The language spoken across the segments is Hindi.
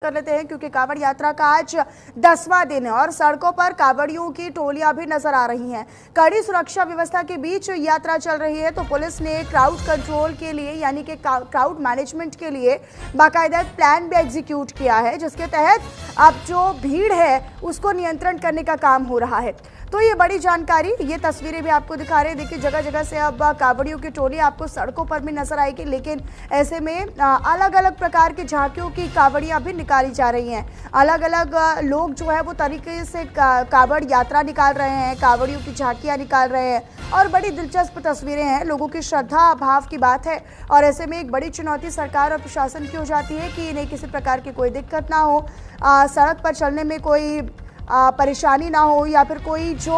कर लेते हैं क्योंकि कांवड़ यात्रा का आज 10वां दिन है और सड़कों पर कांवड़ियों की टोलियां भी नजर आ रही हैं। कड़ी सुरक्षा व्यवस्था के बीच यात्रा चल रही है तो पुलिस ने क्राउड कंट्रोल के लिए यानी कि क्राउड मैनेजमेंट के लिए बाकायदा एक प्लान भी एग्जीक्यूट किया है, जिसके तहत अब जो भीड़ है उसको नियंत्रण करने का काम हो रहा है। तो ये बड़ी जानकारी, ये तस्वीरें भी आपको दिखा रहे हैं। देखिए जगह जगह से अब कांवड़ियों की टोली आपको सड़कों पर भी नजर आएगी, लेकिन ऐसे में अलग अलग प्रकार की झांकियों की कांवड़ियां भी निकाली जा रही हैं। अलग अलग लोग जो है वो तरीके से कांवड़ यात्रा निकाल रहे हैं, कांवड़ियों की झांकियां निकाल रहे हैं और बड़ी दिलचस्प तस्वीरें हैं। लोगों की श्रद्धा भाव की बात है और ऐसे में एक बड़ी चुनौती सरकार और प्रशासन की हो जाती है कि इन्हें किसी प्रकार की कोई दिक्कत ना हो, सड़क पर चलने में कोई परेशानी ना हो, या फिर कोई जो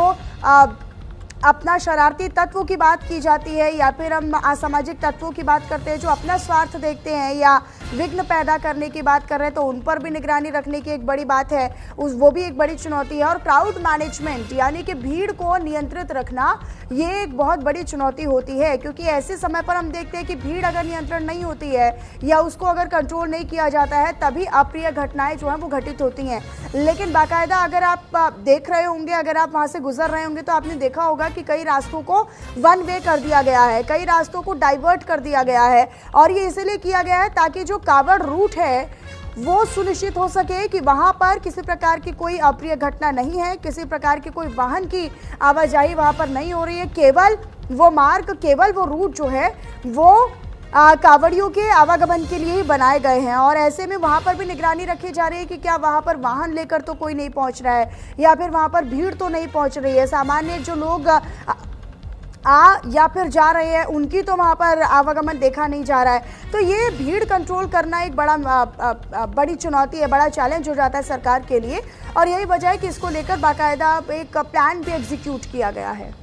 अपना शरारती तत्वों की बात की जाती है या फिर हम असामाजिक तत्वों की बात करते हैं जो अपना स्वार्थ देखते हैं या विघ्न पैदा करने की बात कर रहे हैं, तो उन पर भी निगरानी रखने की एक बड़ी बात है, वो भी एक बड़ी चुनौती है। और क्राउड मैनेजमेंट यानी कि भीड़ को नियंत्रित रखना ये एक बहुत बड़ी चुनौती होती है, क्योंकि ऐसे समय पर हम देखते हैं कि भीड़ अगर नियंत्रण नहीं होती है या उसको अगर कंट्रोल नहीं किया जाता है तभी अप्रिय घटनाएं जो हैं वो घटित होती हैं। लेकिन बाकायदा अगर आप देख रहे होंगे, अगर आप वहाँ से गुजर रहे होंगे तो आपने देखा होगा कि कई रास्तों को वन वे कर दिया गया है, कई रास्तों को डाइवर्ट कर दिया गया है और ये इसलिए किया गया है ताकि जो कांवड़ रूट है वो सुनिश्चित हो सके कि वहां पर किसी प्रकार की कोई अप्रिय घटना नहीं है, किसी प्रकार की कोई वाहन की आवाजाही वहां पर नहीं हो रही है। केवल वो मार्ग, केवल वो रूट जो है वो कांवड़ियों के आवागमन के लिए ही बनाए गए हैं और ऐसे में वहां पर भी निगरानी रखी जा रही है कि क्या वहां पर वाहन लेकर तो कोई नहीं पहुंच रहा है या फिर वहां पर भीड़ तो नहीं पहुंच रही है। सामान्य जो लोग या फिर जा रहे हैं उनकी तो वहां पर आवागमन देखा नहीं जा रहा है। तो ये भीड़ कंट्रोल करना एक बड़ी चुनौती है, बड़ा चैलेंज हो जाता है सरकार के लिए और यही वजह है कि इसको लेकर बाकायदा एक प्लान भी एग्जीक्यूट किया गया है।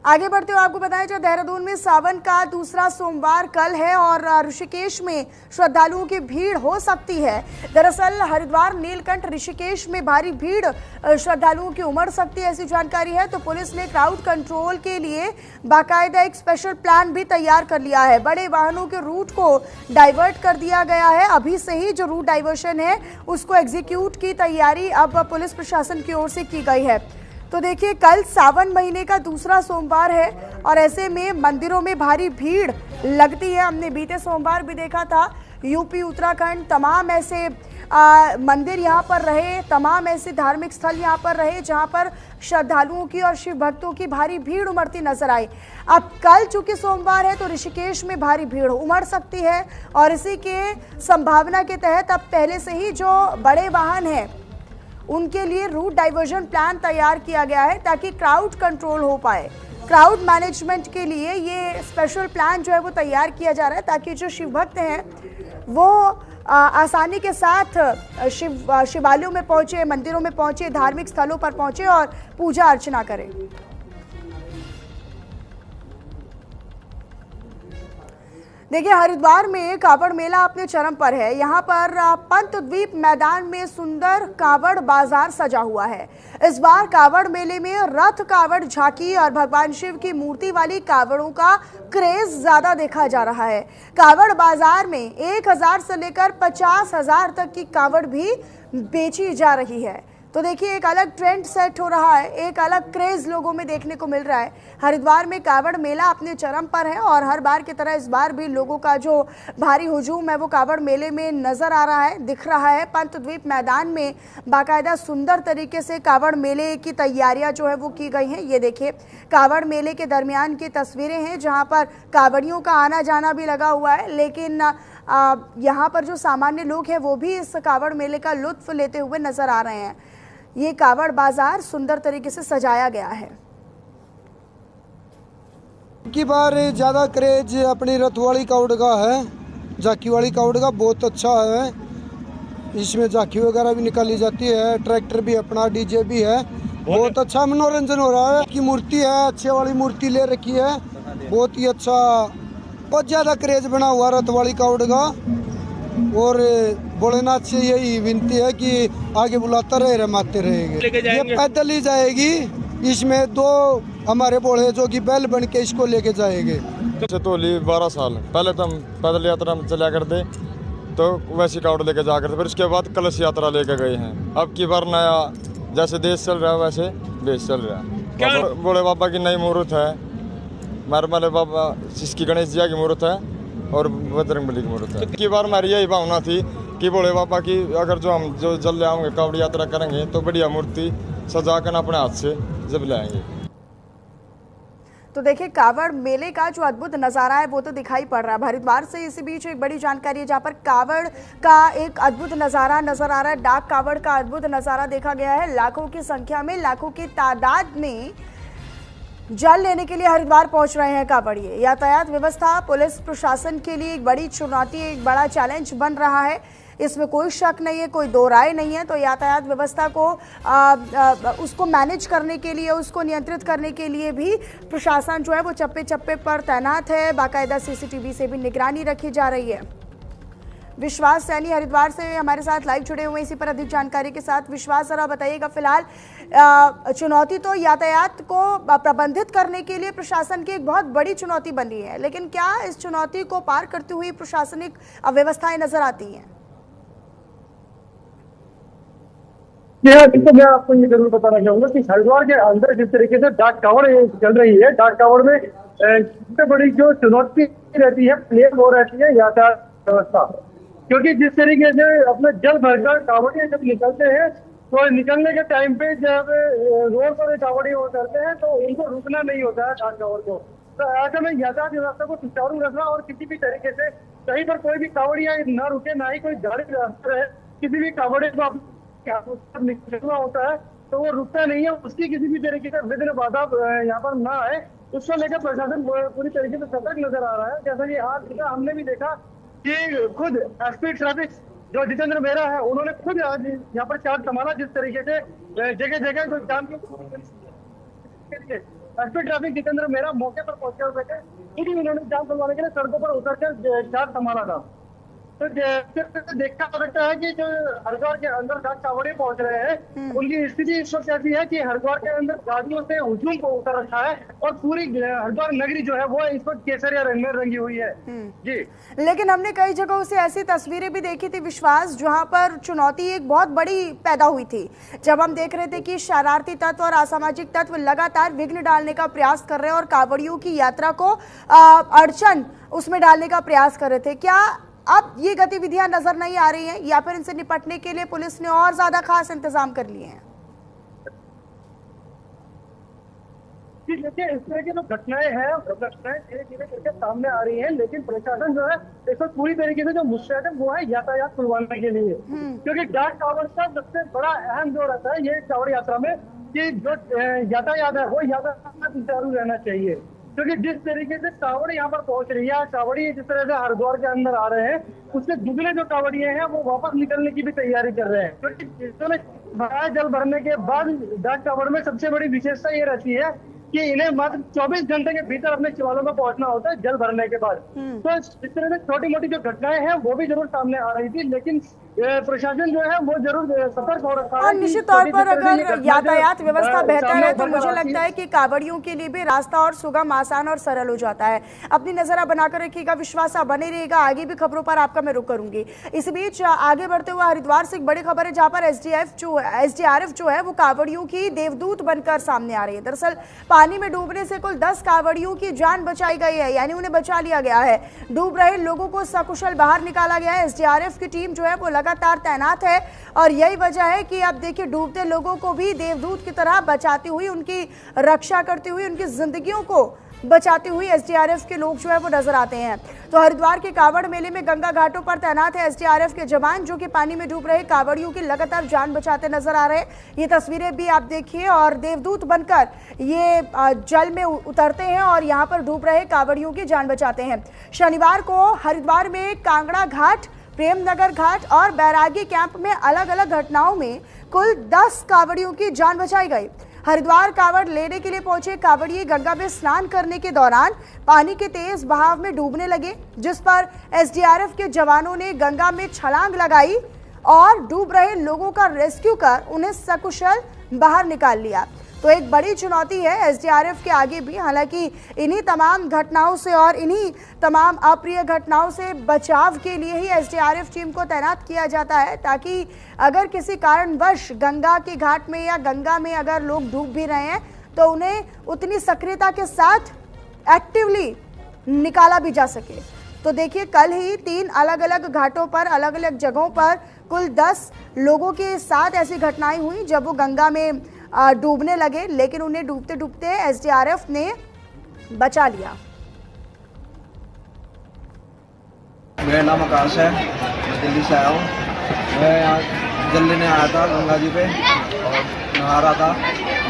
आगे बढ़ते हुए आपको बताया जाए, देहरादून में सावन का दूसरा सोमवार कल है और ऋषिकेश में श्रद्धालुओं की भीड़ हो सकती है। दरअसल हरिद्वार, नीलकंठ, ऋषिकेश में भारी भीड़ श्रद्धालुओं की उमड़ सकती है, ऐसी जानकारी है। तो पुलिस ने क्राउड कंट्रोल के लिए बाकायदा एक स्पेशल प्लान भी तैयार कर लिया है। बड़े वाहनों के रूट को डाइवर्ट कर दिया गया है। अभी से ही जो रूट डाइवर्शन है उसको एग्जीक्यूट की तैयारी अब पुलिस प्रशासन की ओर से की गई है। तो देखिए कल सावन महीने का दूसरा सोमवार है और ऐसे में मंदिरों में भारी भीड़ लगती है। हमने बीते सोमवार भी देखा था, यूपी, उत्तराखंड, तमाम ऐसे मंदिर यहाँ पर रहे, तमाम ऐसे धार्मिक स्थल यहाँ पर रहे जहाँ पर श्रद्धालुओं की और शिव भक्तों की भारी भीड़ उमड़ती नजर आई। अब कल चूंकि सोमवार है तो ऋषिकेश में भारी भीड़ उमड़ सकती है और इसी के संभावना के तहत अब पहले से ही जो बड़े वाहन हैं उनके लिए रूट डाइवर्जन प्लान तैयार किया गया है ताकि क्राउड कंट्रोल हो पाए। क्राउड मैनेजमेंट के लिए ये स्पेशल प्लान जो है वो तैयार किया जा रहा है ताकि जो शिव भक्त हैं वो आसानी के साथ शिवालयों में पहुंचे, मंदिरों में पहुंचे, धार्मिक स्थलों पर पहुंचे और पूजा अर्चना करें। देखिए हरिद्वार में कांवड़ मेला अपने चरम पर है। यहाँ पर पंतद्वीप मैदान में सुंदर कांवड़ बाजार सजा हुआ है। इस बार कांवड़ मेले में रथ, कांवड़ झांकी और भगवान शिव की मूर्ति वाली कांवड़ों का क्रेज ज्यादा देखा जा रहा है। कांवड़ बाजार में 1000 से लेकर 50,000 तक की कांवड़ भी बेची जा रही है। तो देखिए एक अलग ट्रेंड सेट हो रहा है, एक अलग क्रेज लोगों में देखने को मिल रहा है। हरिद्वार में कांवड़ मेला अपने चरम पर है और हर बार की तरह इस बार भी लोगों का जो भारी हुजूम है वो कांवड़ मेले में नजर आ रहा है, दिख रहा है। पंतद्वीप मैदान में बाकायदा सुंदर तरीके से कांवड़ मेले की तैयारियां जो है वो की गई हैं। ये देखिए कांवड़ मेले के दरमियान की तस्वीरें हैं जहाँ पर कांवड़ियों का आना जाना भी लगा हुआ है, लेकिन यहाँ पर जो सामान्य लोग हैं वो भी इस कांवड़ मेले का लुत्फ लेते हुए नजर आ रहे हैं। ये कांवड़ बाजार सुंदर तरीके से सजाया गया है। की बार ज्यादा क्रेज अपनी रथ वाली कावड़ का है, झांकी वाली कावड़ का बहुत अच्छा है। इसमें झांकी वगैरह भी निकाली जाती है, ट्रैक्टर भी अपना, डीजे भी है, बहुत अच्छा मनोरंजन हो रहा है। की मूर्ति है, अच्छे वाली मूर्ति ले रखी है, बहुत ही अच्छा, बहुत ज्यादा क्रेज बना हुआ रथ वाली कावड़ का। और भोलेनाथ से यही विनती है कि आगे बुलाता रहे, रमाते रहेंगे। ये पैदल ही जाएगी, इसमें 2 हमारे भोले जो कि बैल बन के इसको लेके जाएंगे। तो ली 12 साल पहले तो हम पैदल यात्रा में चला करते, तो वैसी कावड़ लेके जा करते, फिर उसके बाद कलश यात्रा लेके गए हैं। अब की बार नया जैसे देश चल रहा है वैसे देश चल रहा है। भोले बाबा की नई मूर्त है, मारमाले बाबा जिसकी गणेश जी की मूर्त है और बजरंगबली की मूर्त है। की बार हमारी यही भावना थी कि भोले बाबा की अगर हम जल ले आएंगे कावड़ यात्रा करेंगे तो बढ़िया मूर्ति सजा कर अपने हाथ से जब लाएंगे। तो देखिए कावड़ मेले का जो अद्भुत नज़ारा है वो तो दिखाई पड़ रहा है। हरिद्वार से इसी बीच एक बड़ी जानकारी है जहां पर कावड़ का एक अद्भुत नज़ारा नजर आ रहा है। डाक कावड़ का अद्भुत नज़ारा देखा गया है। लाखों की संख्या में, लाखों की तादाद में जल लेने के लिए हरिद्वार पहुंच रहे हैं कावड़िए। यातायात व्यवस्था पुलिस प्रशासन के लिए एक बड़ी चुनौती, एक बड़ा चैलेंज बन रहा है, इसमें कोई शक नहीं है, कोई दो राय नहीं है। तो यातायात व्यवस्था को उसको मैनेज करने के लिए, उसको नियंत्रित करने के लिए भी प्रशासन जो है वो चप्पे चप्पे पर तैनात है। बाकायदा सीसीटीवी से भी निगरानी रखी जा रही है। विश्वास सैनी हरिद्वार से हमारे साथ लाइव जुड़े हुए, इसी पर अधिक जानकारी के साथ। विश्वास जरा बताइएगा, फिलहाल चुनौती तो यातायात को प्रबंधित करने के लिए प्रशासन की एक बहुत बड़ी चुनौती बनी है, लेकिन क्या इस चुनौती को पार करती हुई प्रशासनिक व्यवस्थाएं नजर आती हैं? तो मैं आपको ये जरूर बताना चाहूंगा कि हरिद्वार के अंदर जिस तरीके से डाक कावड़ चल रही है, डाक कावड़ में सबसे बड़ी जो चुनौती रहती है प्लेन वो रहती है यातायात व्यवस्था। क्योंकि जिस तरीके से अपने जल भरकर कावड़िए जब निकलते हैं तो निकलने के टाइम पे जब रोड पर कावड़िए उतरते हैं तो उनको रुकना नहीं होता है डाक कावड़ को। तो ऐसे में यातायात व्यवस्था को सुचारू रखना और किसी भी तरीके से कहीं पर कोई भी कावड़िया न रुके, ना ही कोई गाड़ी रास्ता रहे, किसी भी कावड़े को निकलना होता है तो वो रुकता नहीं है, उसकी किसी भी तरीके से विघ्न बाधा यहाँ पर ना आए, उसको लेकर प्रशासन पूरी तरीके से सतर्क नजर आ रहा है। जैसा कि आज हमने भी देखा कि खुद एसपी ट्रैफिक जो जितेंद्र मेहरा है, उन्होंने खुद आज यहाँ पर चार्ज संभाला। जिस तरीके से जगह जगह जो जाम की एसपी ट्रैफिक जितेंद्र मेहरा मौके पर पहुंचे हुए थे, खुद ही उन्होंने जाम संभालने के लिए सड़कों पर उतरकर चार्ज संभाला था। तो देखा जा सकता है कि जो हरिद्वार के अंदर डाक कावड़िए पहुंच रहे हैं, उनकी स्थिति इस वक्त ऐसी है कि हरिद्वार के अंदर गाड़ियों से हुजूम को उतर रखा है और पूरी हरिद्वार नगरी जो है वो इस वक्त केसरिया रंग में रंगी हुई है। जी, लेकिन हमने कई जगहों से ऐसी तस्वीरें भी देखी थी विश्वास, जहां पर चुनौती एक बहुत बड़ी पैदा हुई थी, जब हम देख रहे थे कि शरारती तत्व और असामाजिक तत्व लगातार विघ्न डालने का प्रयास कर रहे हैं और कावड़ियों की यात्रा को अड़चन उसमें डालने का प्रयास कर रहे थे। क्या अब ये गतिविधियां नजर नहीं आ रही हैं या फिर इनसे निपटने के लिए पुलिस ने और ज्यादा खास इंतजाम कर लिए हैं? देखिए, इस तरह की जो घटनाएं हैं धीरे धीरे करके सामने आ रही हैं, लेकिन प्रशासन जो है इसको पूरी तरीके से जो मुस्तैद है वो है यातायात खुलवाने के लिए। क्योंकि डाक कावड़ का सबसे बड़ा अहम जो रहता है ये कावड़ यात्रा में कि जो यातायात है वो यातायात सुचारू रहना चाहिए। क्योंकि जिस तरीके से कावड़ी यहाँ पर पहुंच रही है, कावड़ी जिस तरह से हरिद्वार के अंदर आ रहे हैं, उससे दुगने जो कावड़िए हैं वो वापस निकलने की भी तैयारी कर रहे हैं। क्योंकि इन्होंने जल भरने के बाद डाक कावड़ में सबसे बड़ी विशेषता ये रहती है कि इन्हें मात्र 24 घंटे के भीतर अपने शिवालयों में पहुंचना होता है जल भरने के बाद। तो इस तरह से छोटी मोटी जो घटनाएं हैं वो भी जरूर सामने आ रही थी, लेकिन प्रशासन जो है वो जरूर सतर्क हो रखा है। और निश्चित तौर पर अगर यातायात व्यवस्था बेहतर है तो मुझे लगता है कि कावड़ियों के लिए भी रास्ता और सुगम, आसान और सरल हो जाता है। अपनी नजर बनाकर रखिएगा, विश्वास बने रहेगा, आगे भी खबरों पर आपका मैं रुख करूंगी। इस बीच आगे बढ़ते हुए हरिद्वार से एक बड़ी खबर है जहां पर एसडीआरएफ जो है वो कावड़ियों की देवदूत बनकर सामने आ रही है। दरअसल पानी में डूबने से कुल 10 कावड़ियों की जान बचाई गई है, यानी उन्हें बचा लिया गया है। डूब रहे लोगों को सकुशल बाहर निकाला गया है। एसडीआरएफ की टीम जो है वो लगातार तैनात है और यही वजह है कि अब देखिए डूबते लोगों को भी देवदूत की तरह बचाती हुई, उनकी रक्षा करती हुई, उनकी जिंदगियों को बचाती हुई एसडीआरएफ के लोग जो है वो नजर आते हैं। तो हरिद्वार के कावड़ मेले में गंगा घाटों पर तैनात है एसडीआरएफ के जवान, जो कि पानी में डूब रहे कावड़ियों की लगातार जान बचाते नजर आ रहे हैं। ये तस्वीरें भी आप देखिए, और देवदूत बनकर ये जल में उतरते हैं और यहाँ पर डूब रहे कावड़ियों की जान बचाते हैं। शनिवार को हरिद्वार में कांगड़ा घाट, प्रेमनगर घाट और बैरागी कैंप में अलग अलग घटनाओं में कुल 10 कावड़ियों की जान बचाई गई। हरिद्वार कावड़ लेने के लिए पहुंचे कावड़िए गंगा में स्नान करने के दौरान पानी के तेज बहाव में डूबने लगे, जिस पर एसडीआरएफ के जवानों ने गंगा में छलांग लगाई और डूब रहे लोगों का रेस्क्यू कर उन्हें सकुशल बाहर निकाल लिया। तो एक बड़ी चुनौती है एसडीआरएफ के आगे भी। हालांकि इन्हीं तमाम घटनाओं से और इन्हीं तमाम अप्रिय घटनाओं से बचाव के लिए ही एसडीआरएफ टीम को तैनात किया जाता है, ताकि अगर किसी कारणवश गंगा के घाट में या गंगा में अगर लोग डूब भी रहे हैं तो उन्हें उतनी सक्रियता के साथ एक्टिवली निकाला भी जा सके। तो देखिए, कल ही 3 अलग अलग घाटों पर, अलग अलग जगहों पर कुल 10 लोगों के साथ ऐसी घटनाएं हुई जब वो गंगा में डूबने लगे, लेकिन उन्हें डूबते डूबते एसडीआरएफ ने बचा लिया। मेरा नाम आकाश है, मैं दिल्ली से आया हूँ। मैं यहाँ जल लेने आया था गंगा जी पे और नहा रहा था,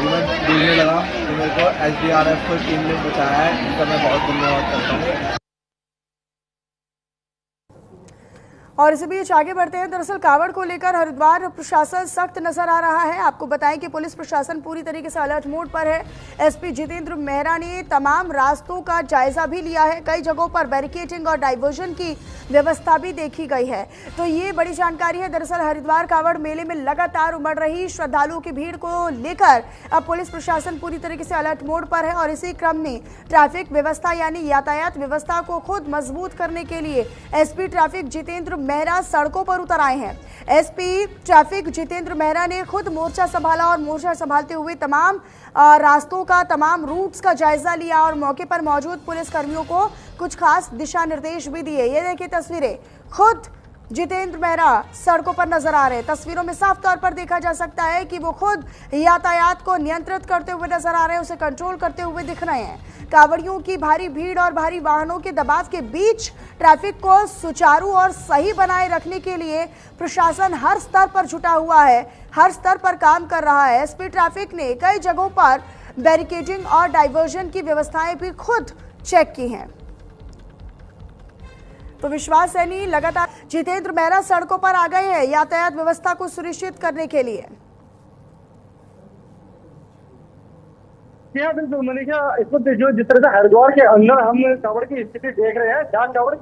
मैं डूबने लगा तो मेरे को एसडीआरएफ को टीम ने बचाया है, इनका मैं बहुत धन्यवाद करता हूँ। और इसी बीच आगे बढ़ते हैं। दरअसल कावड़ को लेकर हरिद्वार प्रशासन सख्त नजर आ रहा है। आपको बताएं कि पुलिस प्रशासन पूरी तरीके से अलर्ट मोड पर है। एसपी जितेंद्र मेहरा ने तमाम रास्तों का जायजा भी लिया है। कई जगहों पर बैरिकेडिंग और डाइवर्जन की व्यवस्था भी देखी गई है। तो ये बड़ी जानकारी है। दरअसल हरिद्वार कावड़ मेले में लगातार उमड़ रही श्रद्धालुओं की भीड़ को लेकर अब पुलिस प्रशासन पूरी तरीके से अलर्ट मोड पर है और इसी क्रम में ट्रैफिक व्यवस्था यानी यातायात व्यवस्था को खुद मजबूत करने के लिए एसपी ट्रैफिक जितेंद्र मेहरा सड़कों पर उतर आए हैं। एसपी ट्रैफिक जितेंद्र मेहरा ने खुद मोर्चा संभाला और मोर्चा संभालते हुए तमाम रास्तों का, तमाम रूट्स का जायजा लिया और मौके पर मौजूद पुलिस कर्मियों को कुछ खास दिशा निर्देश भी दिए। ये देखिए तस्वीरें, खुद जितेंद्र मेहरा सड़कों पर नजर आ रहे हैं। तस्वीरों में साफ तौर पर देखा जा सकता है कि वो खुद यातायात को नियंत्रित करते हुए नजर आ रहे हैं, उसे कंट्रोल करते हुए दिख रहे हैं। कावड़ियों की भारी भीड़ और भारी वाहनों के दबाव के बीच ट्रैफिक को सुचारू और सही बनाए रखने के लिए प्रशासन हर स्तर पर जुटा हुआ है, हर स्तर पर काम कर रहा है। एसपी ट्रैफिक ने कई जगहों पर बैरिकेडिंग और डाइवर्जन की व्यवस्थाएं भी खुद चेक की हैं। तो विश्वास सैनी लगातार जितेंद्र मेहरा सड़कों पर आ गए हैं यातायात व्यवस्था को सुनिश्चित करने के लिए। बिल्कुल मनीषा, इसको जो जिस तरह से हरिद्वार के अंदर हम कावड़ की स्थिति देख रहे हैं, डाक कावड़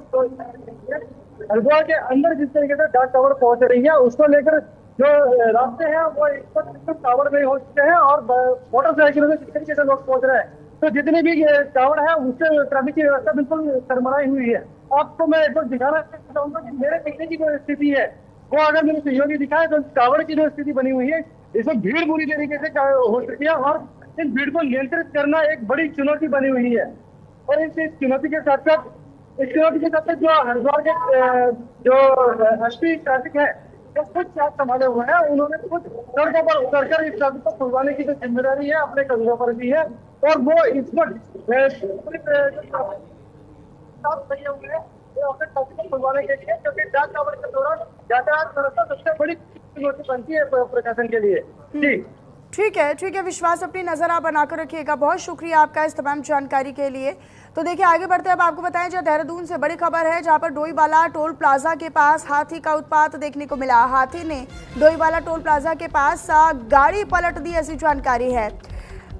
हरिद्वार के अंदर जिस तरीके से डाक कावड़ पहुंच रही है, उसको लेकर जो रास्ते हैं वो कावड़ में हो चुके हैं और मोटरसाइकिलों में जिस तरीके से लोग पहुंच रहे हैं, तो जितनी भी कावड़ है उससे ट्रैफिक की व्यवस्था बिल्कुल सरमराई हुई है। आपको मैं एक बार दिखाना चाहूंगा कि मेरे पीछे की जो स्थिति है वो अगर मेरे सहयोगी दिखाए तो कावड़ की जो स्थिति बनी हुई है, इसमें भीड़ बुरी तरीके से हो चुकी है और इन भीड़ को नियंत्रित करना एक बड़ी चुनौती बनी हुई है। और इस चुनौती के साथ साथ जो हरिद्वार के जो एसपी ट्रैफिक है जो खुद चार्ज संभाले हुए हैं, उन्होंने खुद सड़कों पर उतरकर इस ट्रैफिक को खुलवाने की जो जिम्मेदारी है अपने कंधों पर भी है और वो इस वक्त खुलवाने के लिए, क्योंकि डाक कावड़ के दौरान यातायात व्यवस्था सबसे बड़ी चुनौती बनती है प्रशासन के लिए। जी ठीक है विश्वास, अपनी नजर आप बनाकर रखिएगा। बहुत शुक्रिया आपका इस तमाम जानकारी के लिए। तो देखिए आगे बढ़ते हैं, अब आपको बताएं जो देहरादून से बड़ी खबर है, जहां पर डोईवाला टोल प्लाजा के पास हाथी का उत्पात देखने को मिला। हाथी ने डोईवाला टोल प्लाजा के पास गाड़ी पलट दी, ऐसी जानकारी है।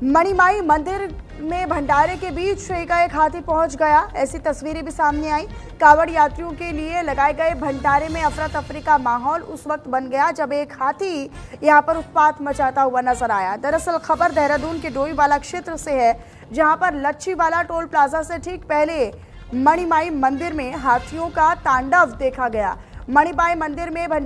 मणिमाई मंदिर में भंडारे के बीच एक हाथी पहुंच गया, ऐसी तस्वीरें भी सामने आई। कावड़ यात्रियों के लिए लगाए गए भंडारे में अफरा तफरी का माहौल उस वक्त बन गया जब एक हाथी यहां पर उत्पात मचाता हुआ नजर आया। दरअसल खबर देहरादून के डोईवाला क्षेत्र से है, जहां पर लच्छीवाला टोल प्लाजा से ठीक पहले मणिमाई मंदिर में हाथियों का तांडव देखा गया। मणिमाई मंदिर में